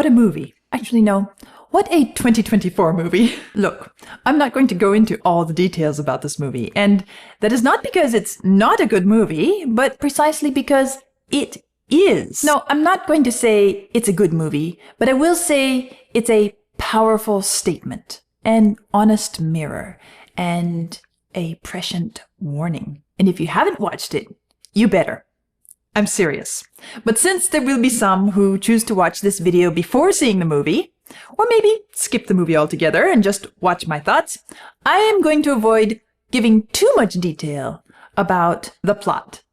What a movie. Actually, no. What a 2024 movie. Look, I'm not going to go into all the details about this movie, and that is not because it's not a good movie, but precisely because it is. No, I'm not going to say it's a good movie, but I will say it's a powerful statement, an honest mirror, and a prescient warning. And if you haven't watched it, you better. I'm serious. But since there will be some who choose to watch this video before seeing the movie, or maybe skip the movie altogether and just watch my thoughts, I am going to avoid giving too much detail about the plot.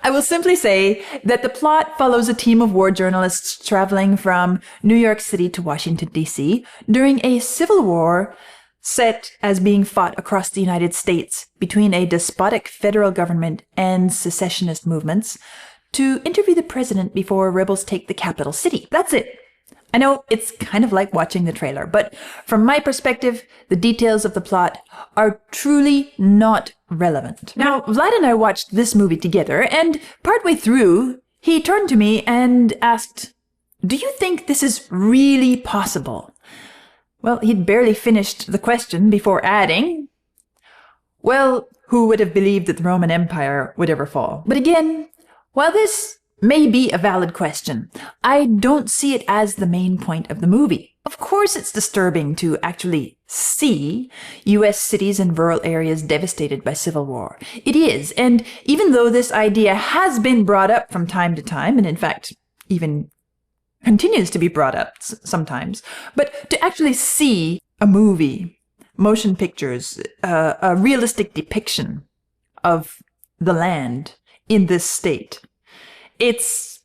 I will simply say that the plot follows a team of war journalists traveling from New York City to Washington, D.C. during a civil war set as being fought across the United States between a despotic federal government and secessionist movements to interview the president before rebels take the capital city. That's it. I know it's kind of like watching the trailer, but from my perspective, the details of the plot are truly not relevant. Now, Vlad and I watched this movie together, and partway through, he turned to me and asked, "Do you think this is really possible?" Well, he'd barely finished the question before adding, "Well, who would have believed that the Roman Empire would ever fall?" But again, while this may be a valid question, I don't see it as the main point of the movie. Of course, it's disturbing to actually see US cities and rural areas devastated by civil war. It is, and even though this idea has been brought up from time to time, and in fact, even continues to be brought up sometimes, but to actually see a movie, motion pictures, a realistic depiction of the land in this state, it's,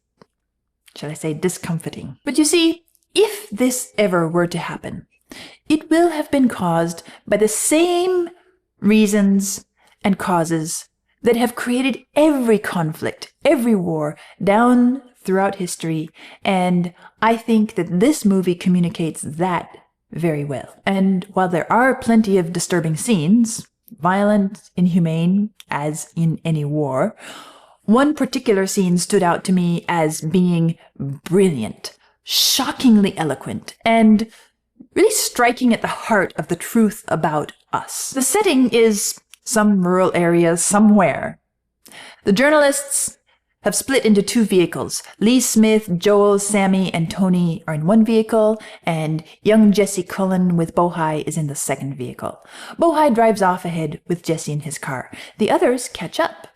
shall I say, discomforting. But you see, if this ever were to happen, it will have been caused by the same reasons and causes that have created every conflict, every war down throughout history, and I think that this movie communicates that very well. And while there are plenty of disturbing scenes, violent, inhumane, as in any war, one particular scene stood out to me as being brilliant, shockingly eloquent, and really striking at the heart of the truth about us. The setting is some rural area somewhere. The journalists have split into two vehicles. Lee Smith, Joel, Sammy, and Tony are in one vehicle, and young Jesse Cullen with Bohai is in the second vehicle. Bohai drives off ahead with Jesse in his car. The others catch up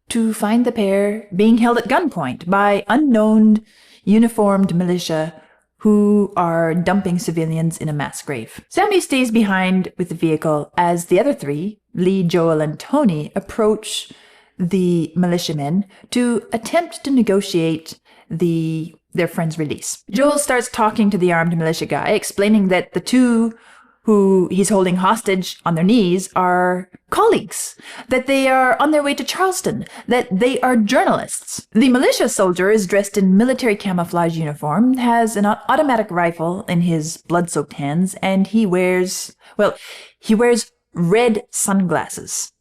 to find the pair being held at gunpoint by unknown uniformed militia who are dumping civilians in a mass grave. Sammy stays behind with the vehicle as the other three, Lee, Joel, and Tony, approach the militiamen to attempt to negotiate their friend's release. Joel starts talking to the armed militia guy, explaining that the two who he's holding hostage on their knees are colleagues, that they are on their way to Charleston, that they are journalists. The militia soldier is dressed in military camouflage uniform, has an automatic rifle in his blood-soaked hands, and he wears red sunglasses.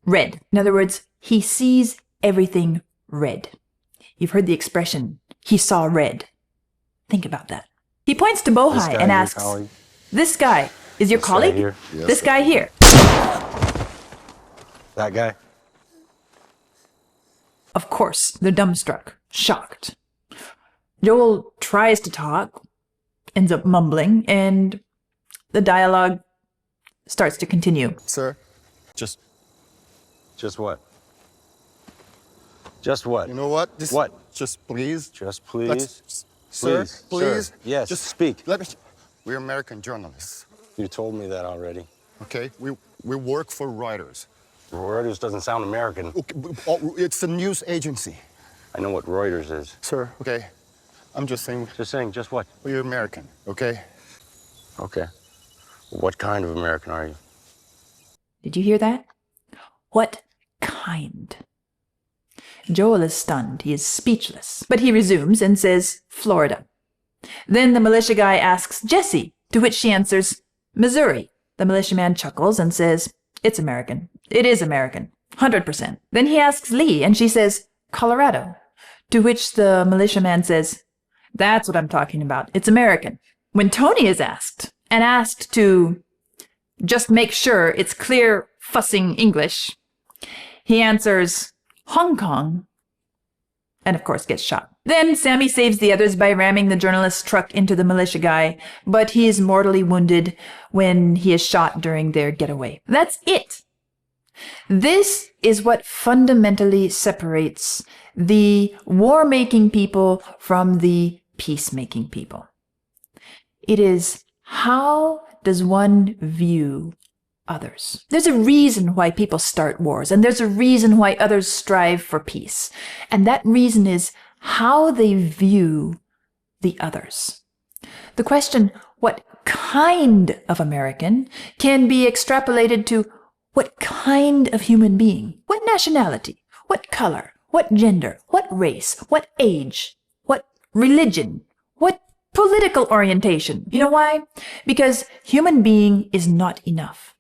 Red. In other words, he sees everything red. You've heard the expression, he saw red. Think about that. He points to Bohai and asks, "This guy is your colleague? Yes, this guy here." That guy? Of course, they're dumbstruck, shocked. Joel tries to talk, ends up mumbling, and the dialogue starts to continue. Sir, Just what? Just what? you know what? What? Just please. Just please? Sir, please. Sir. Yes, Just speak. Let me. We're American journalists. You told me that already. Okay, we work for Reuters. Reuters doesn't sound American. Okay, it's a news agency. I know what Reuters is. Sir, okay, I'm just saying. Just saying, just what? We're American. Okay. Okay. What kind of American are you? Did you hear that? What kind? Joel is stunned. He is speechless. But he resumes and says, "Florida." Then the militia guy asks Jesse, to which she answers, "Missouri." The militiaman chuckles and says, "It's American. It is American. 100%. Then he asks Lee, and she says, "Colorado." To which the militiaman says, That's what I'm talking about. It's American. When Tony is asked to just make sure it's clear fussing English, he answers Hong Kong, and of course gets shot. Then Sammy saves the others by ramming the journalist's truck into the militia guy, but he is mortally wounded when he is shot during their getaway. That's it. This is what fundamentally separates the war-making people from the peacemaking people. It is, how does one view others? There's a reason why people start wars, and there's a reason why others strive for peace. And that reason is how they view the others. The question, what kind of American, can be extrapolated to what kind of human being, what nationality, what color, what gender, what race, what age, what religion, what political orientation. You know why? Because human being is not enough.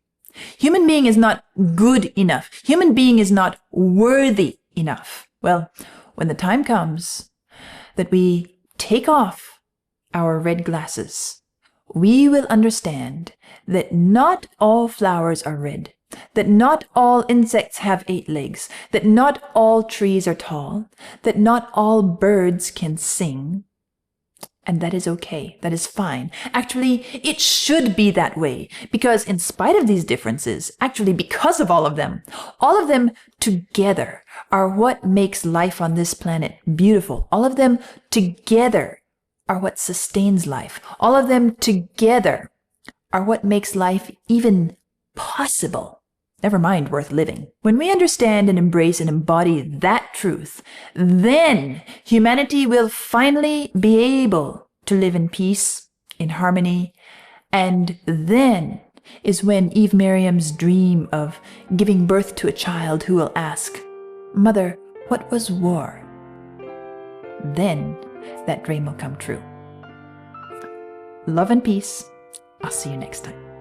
Human being is not good enough. Human being is not worthy enough. Well, when the time comes that we take off our red glasses, we will understand that not all flowers are red, that not all insects have 8 legs, that not all trees are tall, that not all birds can sing. And that is okay. That is fine. Actually, it should be that way, because in spite of these differences, actually because of all of them together are what makes life on this planet beautiful. All of them together are what sustains life. All of them together are what makes life even possible. Never mind worth living. When we understand and embrace and embody that truth, then humanity will finally be able to live in peace, in harmony, and then is when Eve Merriam's dream of giving birth to a child who will ask, "Mother, what was war?" Then that dream will come true. Love and peace. I'll see you next time.